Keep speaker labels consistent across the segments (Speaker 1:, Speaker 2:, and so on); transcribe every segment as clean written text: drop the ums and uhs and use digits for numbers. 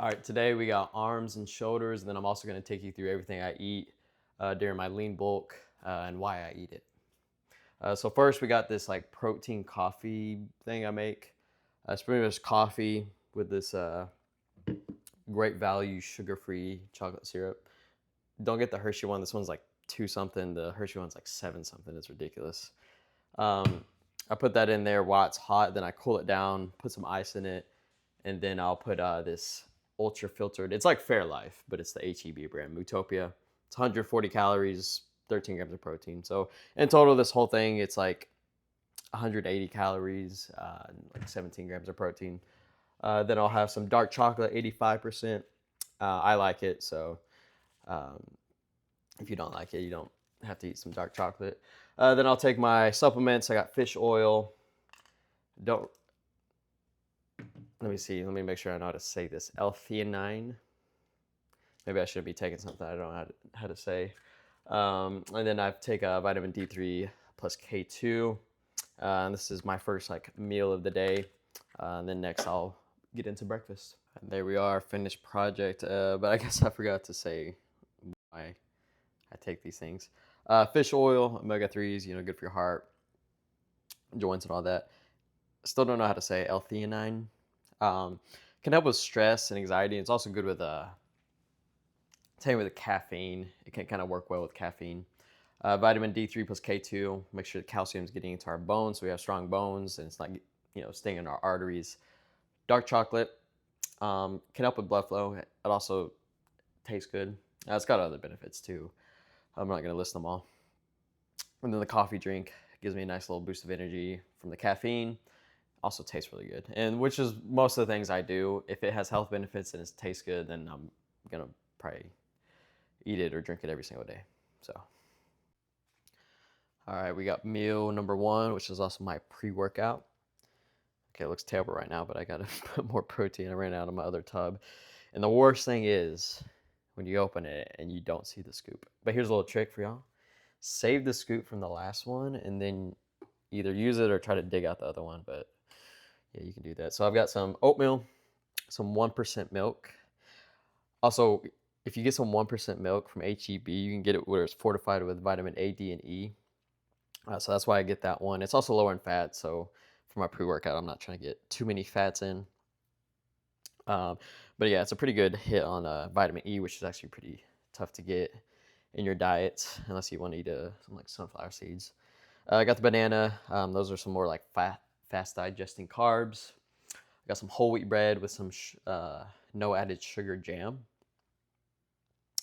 Speaker 1: All right, today we got arms and shoulders, and then I'm also going to take you through everything I eat during my lean bulk and why I eat it. So first, we got this like protein coffee thing I make. It's pretty much coffee with this great value sugar-free chocolate syrup. Don't get the Hershey one. This one's like two something. The Hershey one's like seven something. It's ridiculous. Um, I put that in there while it's hot. Then I cool it down, put some ice in it, and then I'll put this ultra filtered. It's like Fairlife, but it's the HEB brand, Mootopia. It's 140 calories, 13 grams of protein. So in total, this whole thing, it's like 180 calories, like 17 grams of protein. Then I'll have some dark chocolate, 85%. I like it, so um, if you don't like it, you don't have to eat some dark chocolate. Then I'll take my supplements. I got fish oil. Don't Let me see. Let me make sure I know how to say this. L-theanine. Maybe I should be taking something I don't know how to say. And then I take a vitamin D3 plus K2. And this is my first like meal of the day. And then next I'll get into breakfast. And there we are, finished project. But I guess I forgot to say why I take these things. Fish oil, omega-3s, good for your heart, joints and all that. Still don't know how to say L-theanine. Can help with stress and anxiety. It's also good with same with the caffeine. It can kind of work well with caffeine. Vitamin D3 plus K2. Make sure the calcium is getting into our bones, so we have strong bones, and it's not staying in our arteries. Dark chocolate can help with blood flow. It also tastes good. It's got other benefits too. I'm not gonna list them all. And then the coffee drink gives me a nice little boost of energy from the caffeine. Also tastes really good, and which is most of the things I do. If it has health benefits and it tastes good, then I'm gonna probably eat it or drink it every single day. So, all right, we got meal number one, which is also my pre-workout. Okay, it looks terrible right now, but I gotta put more protein. I ran out of my other tub, and the worst thing is when you open it and you don't see the scoop. But here's a little trick for y'all: save the scoop from the last one, and then either use it or try to dig out the other one. But yeah, you can do that. So I've got some oatmeal, some 1% milk. Also, if you get some 1% milk from HEB, you can get it where it's fortified with vitamin A, D, and E. So that's why I get that one. It's also lower in fat. So for my pre-workout, I'm not trying to get too many fats in. Um, but yeah, it's a pretty good hit on vitamin E, which is actually pretty tough to get in your diet unless you want to eat some like sunflower seeds. I got the banana. Those are some more like fast digesting carbs. I got some whole wheat bread with some no added sugar jam.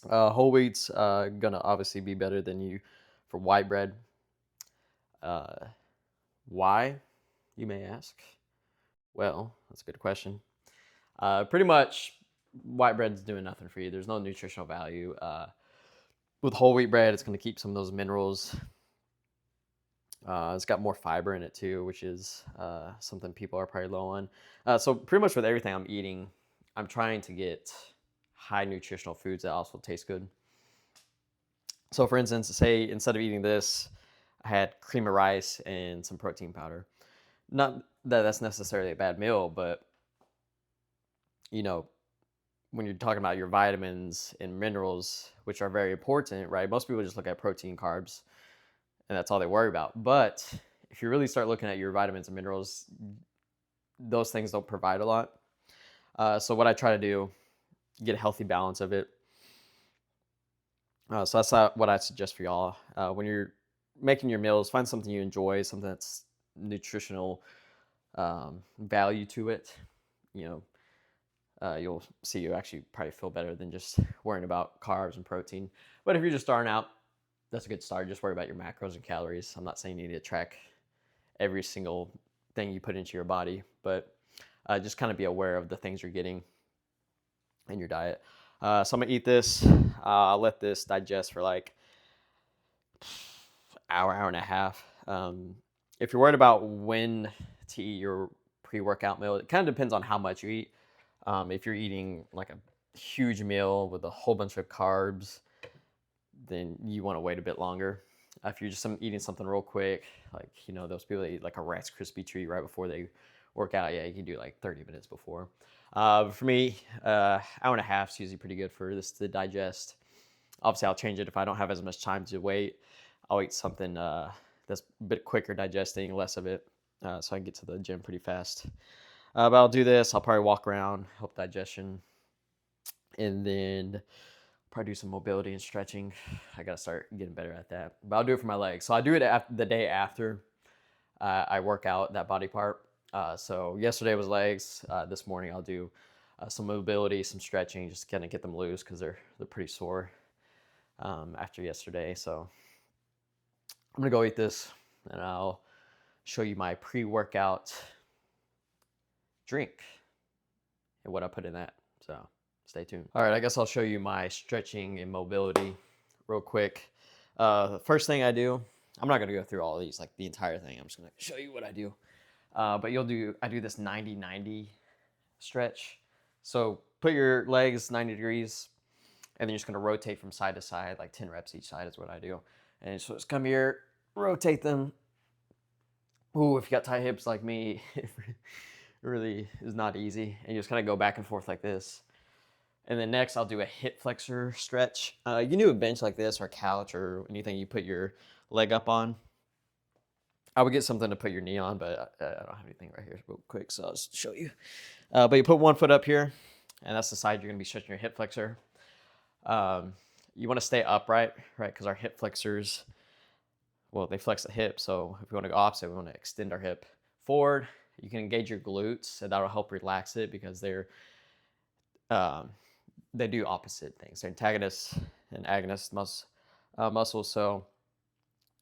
Speaker 1: Whole wheat's gonna obviously be better than you for white bread. Why, you may ask? Well, that's a good question. Pretty much, white bread's doing nothing for you. There's no nutritional value. With whole wheat bread, it's gonna keep some of those minerals. It's got more fiber in it too, which is something people are probably low on. So pretty much with everything I'm eating, I'm trying to get high nutritional foods that also taste good. So for instance, say instead of eating this, I had cream of rice and some protein powder. Not that that's necessarily a bad meal, but you know, when you're talking about your vitamins and minerals, which are very important, right? Most people just look at protein, carbs, and that's all they worry about. But if you really start looking at your vitamins and minerals, those things don't provide a lot. So what I try to do, get a healthy balance of it. So that's what I suggest for y'all. When you're making your meals, find something you enjoy, something that's nutritional value to it. You know, you'll see you actually probably feel better than just worrying about carbs and protein. But if you're just starting out, that's a good start. Just worry about your macros and calories. I'm not saying you need to track every single thing you put into your body, but just kind of be aware of the things you're getting in your diet. So I'm gonna eat this. I'll let this digest for like hour and a half. If you're worried about when to eat your pre-workout meal, it kind of depends on how much you eat. If you're eating like a huge meal with a whole bunch of carbs, then you want to wait a bit longer. If you're just eating something real quick, like those people that eat like a Rice Krispie treat right before they work out, yeah, you can do like 30 minutes before. For me, hour and a half is usually pretty good for this to digest. Obviously, I'll change it if I don't have as much time to wait. I'll eat something that's a bit quicker digesting, less of it, so I can get to the gym pretty fast. But I'll do this. I'll probably walk around, help digestion, and then probably do some mobility and stretching. I gotta start getting better at that. But I'll do it for my legs. So I do it the day after I work out that body part. So yesterday was legs. This morning I'll do some mobility, some stretching, just kind of get them loose because they're pretty sore after yesterday. So I'm gonna go eat this, and I'll show you my pre-workout drink and what I put in that. So stay tuned. All right, I guess I'll show you my stretching and mobility real quick. The first thing I do, I'm not gonna go through all of these, like the entire thing. I'm just gonna show you what I do. But I do this 90-90 stretch. So put your legs 90 degrees, and then you're just gonna rotate from side to side, like 10 reps each side is what I do. And so just come here, rotate them. Ooh, if you got tight hips like me, it really is not easy. And you just kind of go back and forth like this. And then next I'll do a hip flexor stretch. You can do a bench like this or a couch or anything you put your leg up on. I would get something to put your knee on, but I don't have anything right here real quick, so I'll just show you. But you put one foot up here, and that's the side you're gonna be stretching your hip flexor. You wanna stay upright, right? Because our hip flexors, well, they flex the hip. So if we wanna go opposite, we wanna extend our hip forward. You can engage your glutes, and that'll help relax it because they do opposite things. They're antagonists and agonist muscles. So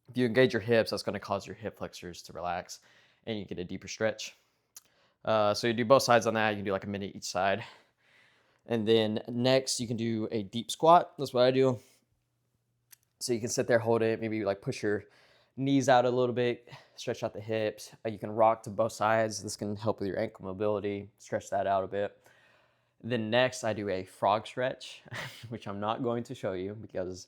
Speaker 1: if you engage your hips, that's going to cause your hip flexors to relax, and you get a deeper stretch. So you do both sides on that. You can do like a minute each side. And then next, you can do a deep squat. That's what I do. So you can sit there, hold it, maybe like push your knees out a little bit, stretch out the hips. You can rock to both sides. This can help with your ankle mobility, stretch that out a bit. Then next, I do a frog stretch, which I'm not going to show you because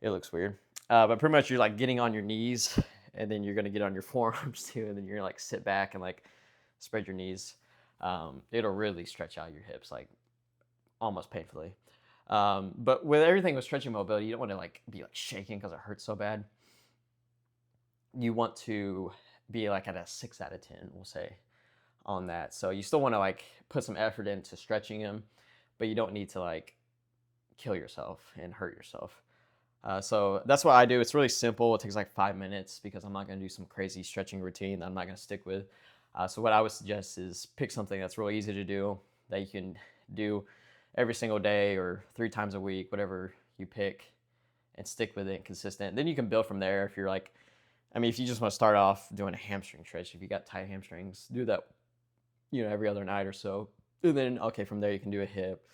Speaker 1: it looks weird. But pretty much you're like getting on your knees, and then you're gonna get on your forearms too, and then you're gonna like sit back and like spread your knees. It'll really stretch out your hips like almost painfully. But with everything with stretching mobility, you don't want to like be like shaking because it hurts so bad. You want to be like at a 6 out of 10, we'll say, on that. So you still want to like put some effort into stretching them, but you don't need to like kill yourself and hurt yourself. So that's what I do. It's really simple. It takes like 5 minutes because I'm not going to do some crazy stretching routine that I'm not going to stick with. So what I would suggest is pick something that's really easy to do that you can do every single day or 3 times a week, whatever you pick, and stick with it consistent. Then you can build from there. If you're like, I mean, if you just want to start off doing a hamstring stretch, if you got tight hamstrings, do that, every other night or so. And then, okay, from there you can do a hip,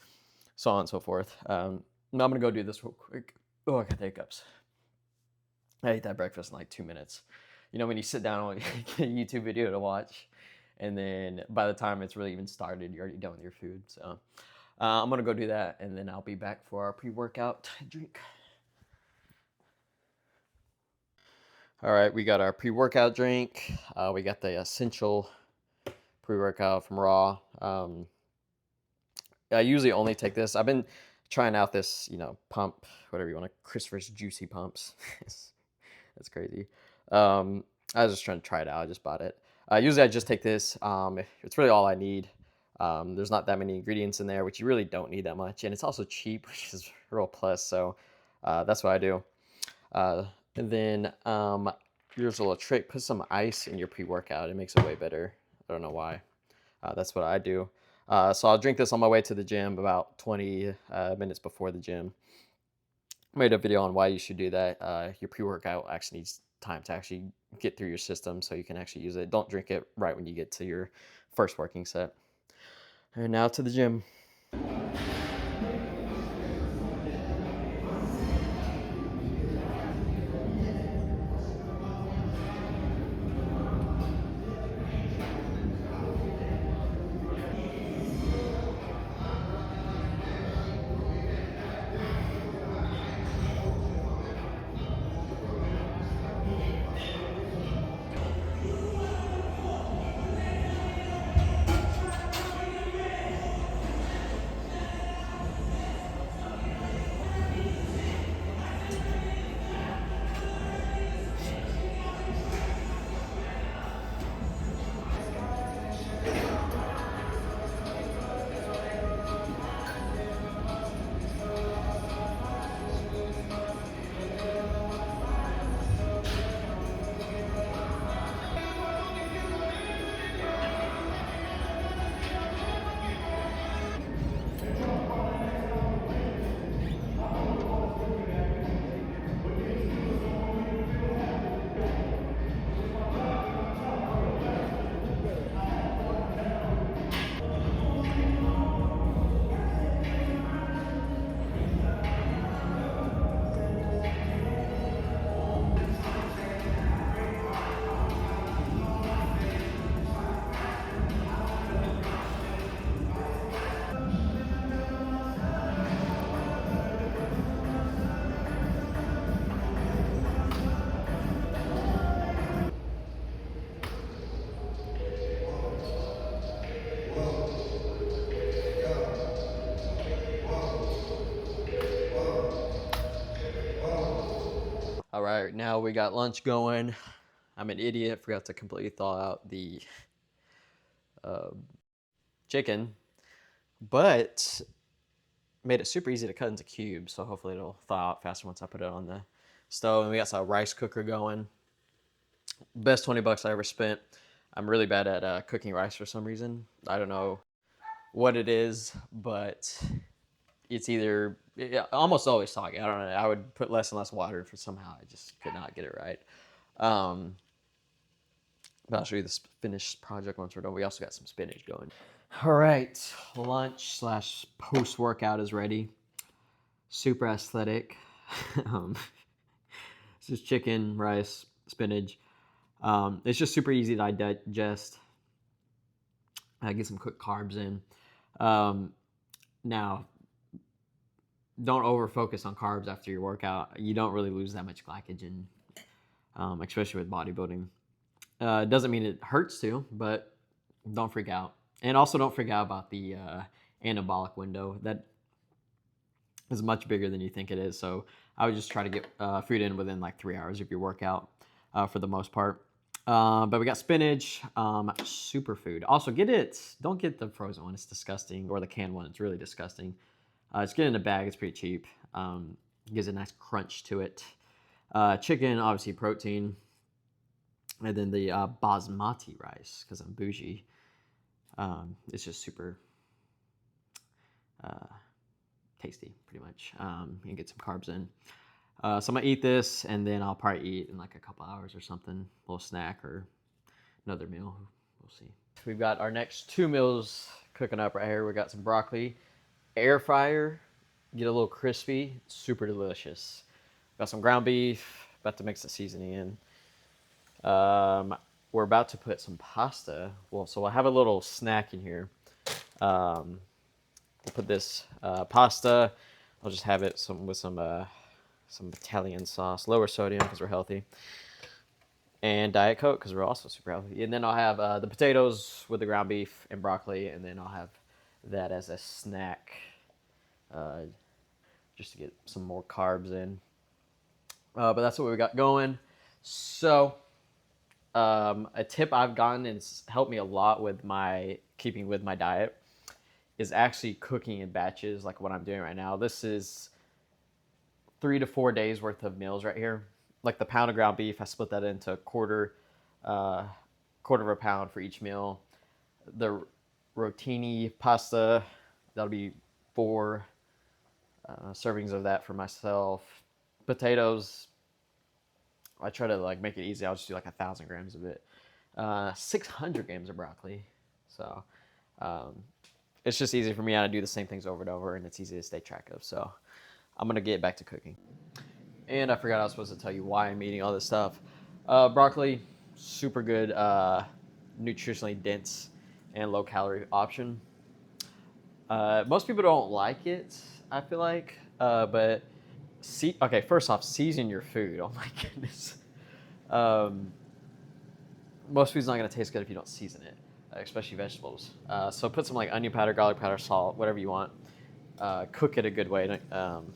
Speaker 1: so on and so forth. I'm going to go do this real quick. Oh, I got the hiccups. I ate that breakfast in like 2 minutes. When you sit down and get a YouTube video to watch, and then by the time it's really even started, you're already done with your food. So I'm going to go do that, and then I'll be back for our pre-workout drink. All right, we got our pre-workout drink. We got the Essential pre-workout from Raw. I usually only take this. I've been trying out this, pump, whatever you want to, Christopher's Juicy Pumps. That's crazy. I was just trying to try it out. I just bought it. Usually I just take this. It's really all I need. There's not that many ingredients in there, which you really don't need that much. And it's also cheap, which is a real plus. So that's what I do. And then here's a little trick. Put some ice in your pre-workout. It makes it way better. I don't know why. That's what I do. So I'll drink this on my way to the gym about 20 minutes before the gym. I made a video on why you should do that. Your pre-workout actually needs time to actually get through your system so you can actually use it. Don't drink it right when you get to your first working set. And now to the gym. right, now we got lunch going. I'm an idiot, forgot to completely thaw out the uh, chicken, but made it super easy to cut into cubes, so hopefully it'll thaw out faster once I put it on the stove. And we got some rice cooker going. Best 20 bucks I ever spent. I'm really bad at cooking rice for some reason. I don't know what it is, but it's either almost always soggy. I don't know. I would put less and less water for somehow I just could not get it right. But I'll show you the finished project once we're done. We also got some spinach going. All right, lunch slash post workout is ready. Super aesthetic. It's just chicken, rice, spinach. It's just super easy to digest. I get some quick carbs in. Now, don't over focus on carbs after your workout. You don't really lose that much glycogen, especially with bodybuilding. It doesn't mean it hurts to, but don't freak out. And also don't freak out about the anabolic window. That is much bigger than you think it is. So I would just try to get food in within like 3 hours of your workout for the most part. But we got spinach, superfood. Also don't get the frozen one. It's disgusting. Or the canned one. It's really disgusting. Just get it in a bag. It's pretty cheap. Gives a nice crunch to it. Chicken, obviously protein. And then the basmati rice, because I'm bougie. It's just super tasty, pretty much. And get some carbs in. So I'm gonna eat this, and then I'll probably eat in like a couple hours or something, a little snack or another meal. We'll see. We've got our next 2 meals cooking up right here. We got some broccoli, air fryer, get a little crispy, super delicious. Got some ground beef, about to mix the seasoning in. We're about to put some pasta. Well, so I have a little snack in here. We'll put this pasta. I'll just have it with some Italian sauce, lower sodium because we're healthy, and Diet Coke because we're also super healthy. And then I'll have the potatoes with the ground beef and broccoli, and then I'll have that as a snack, just to get some more carbs in. But that's what we got going. So a tip I've gotten and it's helped me a lot with keeping with my diet is actually cooking in batches like what I'm doing right now. This is 3 to 4 days worth of meals right here. Like the pound of ground beef, I split that into a quarter of a pound for each meal. The rotini pasta, that'll be 4 servings of that for myself. Potatoes, I try to like make it easy. I'll just do like 1,000 grams of it. 600 grams of broccoli. So it's just easy for me to do the same things over and over, and it's easy to stay track of. So I'm gonna get back to cooking. And I forgot I was supposed to tell you why I'm eating all this stuff. Broccoli, super good, nutritionally dense and low calorie option. Most people don't like it, I feel like, but okay, first off, season your food. Oh my goodness. Most food's not gonna taste good if you don't season it, especially vegetables. So put some like onion powder, garlic powder, salt, whatever you want. Cook it a good way,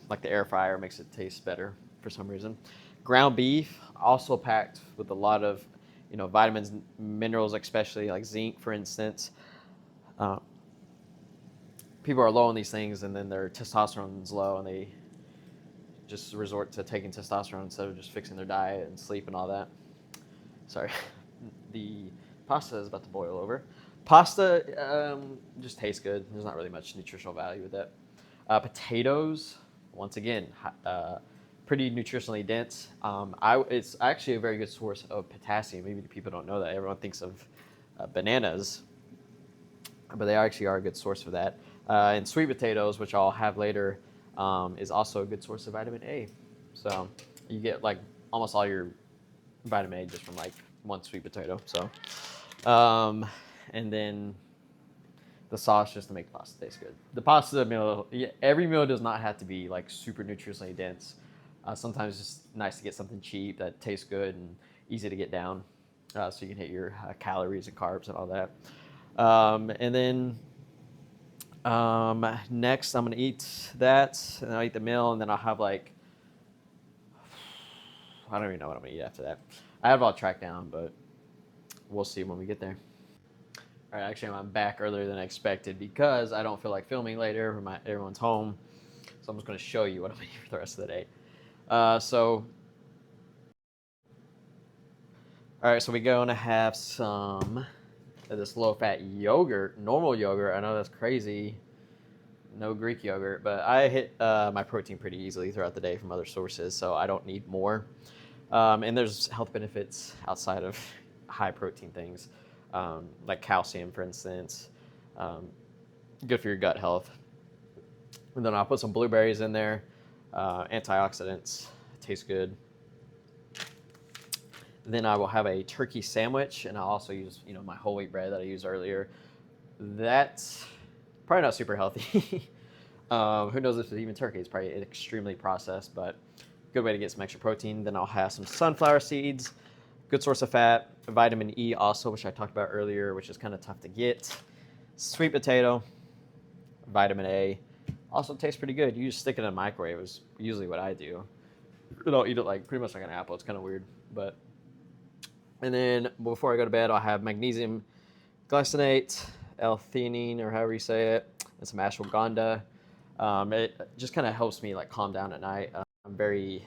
Speaker 1: like the air fryer makes it taste better for some reason. Ground beef, also packed with a lot of, vitamins, minerals, especially like zinc, for instance. People are low on these things, and then their testosterone's low, and they just resort to taking testosterone instead of just fixing their diet and sleep and all that. Sorry, the pasta is about to boil over. Pasta just tastes good. There's not really much nutritional value with that. Potatoes, once again, pretty nutritionally dense. It's actually a very good source of potassium. Maybe people don't know that. Everyone thinks of bananas, but they actually are a good source for that. And sweet potatoes, which I'll have later, is also a good source of vitamin A. So you get like almost all your vitamin A just from like one sweet potato. So, and then the sauce just to make the pasta taste good. The pasta meal, every meal does not have to be like super nutritionally dense. Sometimes it's just nice to get something cheap that tastes good and easy to get down, so you can hit your calories and carbs and all that. And then next, I'm gonna eat that, and I'll eat the meal, and then I'll have like I don't even know what I'm gonna eat after that. I have it all tracked down, but we'll see when we get there. All right, actually, I'm back earlier than expected because I don't feel like filming later. Everyone's home, so I'm just gonna show you what I'm gonna eat for the rest of the day. So, all right, so we're gonna have some of this low-fat yogurt, normal yogurt. I know that's crazy. No Greek yogurt, but I hit my protein pretty easily throughout the day from other sources, so I don't need more. And there's health benefits outside of high protein things, like calcium, for instance. Good for your gut health. And then I'll put some blueberries in there, antioxidants, tastes good. Then I will have a turkey sandwich, and I'll also use, my whole wheat bread that I used earlier. That's probably not super healthy. Who knows if it's even turkey? It's probably extremely processed, but good way to get some extra protein. Then I'll have some sunflower seeds, good source of fat. Vitamin E also, which I talked about earlier, which is kind of tough to get. Sweet potato, vitamin A. Also tastes pretty good. You just stick it in a microwave is usually what I do. And I'll eat it like pretty much like an apple. It's kind of weird, but. And then before I go to bed, I'll have magnesium glycinate, L-theanine, or however you say it, and some ashwagandha. It just kind of helps me like calm down at night. I'm very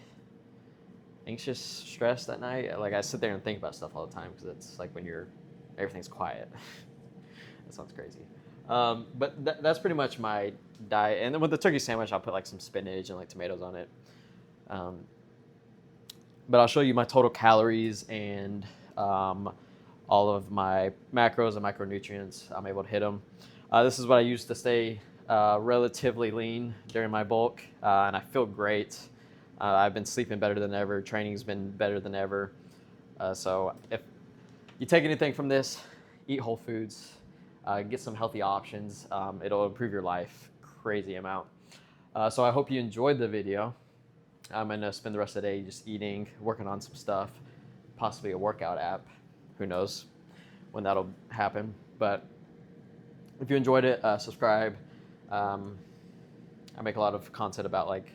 Speaker 1: anxious, stressed at night. Like I sit there and think about stuff all the time because it's like when everything's quiet. That sounds crazy. But that's pretty much my diet. And then with the turkey sandwich, I'll put like some spinach and like tomatoes on it. But I'll show you my total calories and all of my macros and micronutrients. I'm able to hit them. This is what I use to stay relatively lean during my bulk, and I feel great. I've been sleeping better than ever. Training's been better than ever. So if you take anything from this, eat whole foods, get some healthy options. It'll improve your life crazy amount. So I hope you enjoyed the video. I'm gonna spend the rest of the day just eating, working on some stuff, possibly a workout app. Who knows when that'll happen. But if you enjoyed it, subscribe. I make a lot of content about like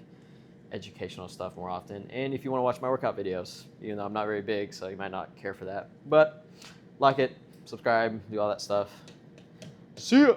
Speaker 1: educational stuff more often. And if you want to watch my workout videos, even though I'm not very big, so you might not care for that. But like it, subscribe, do all that stuff. See ya!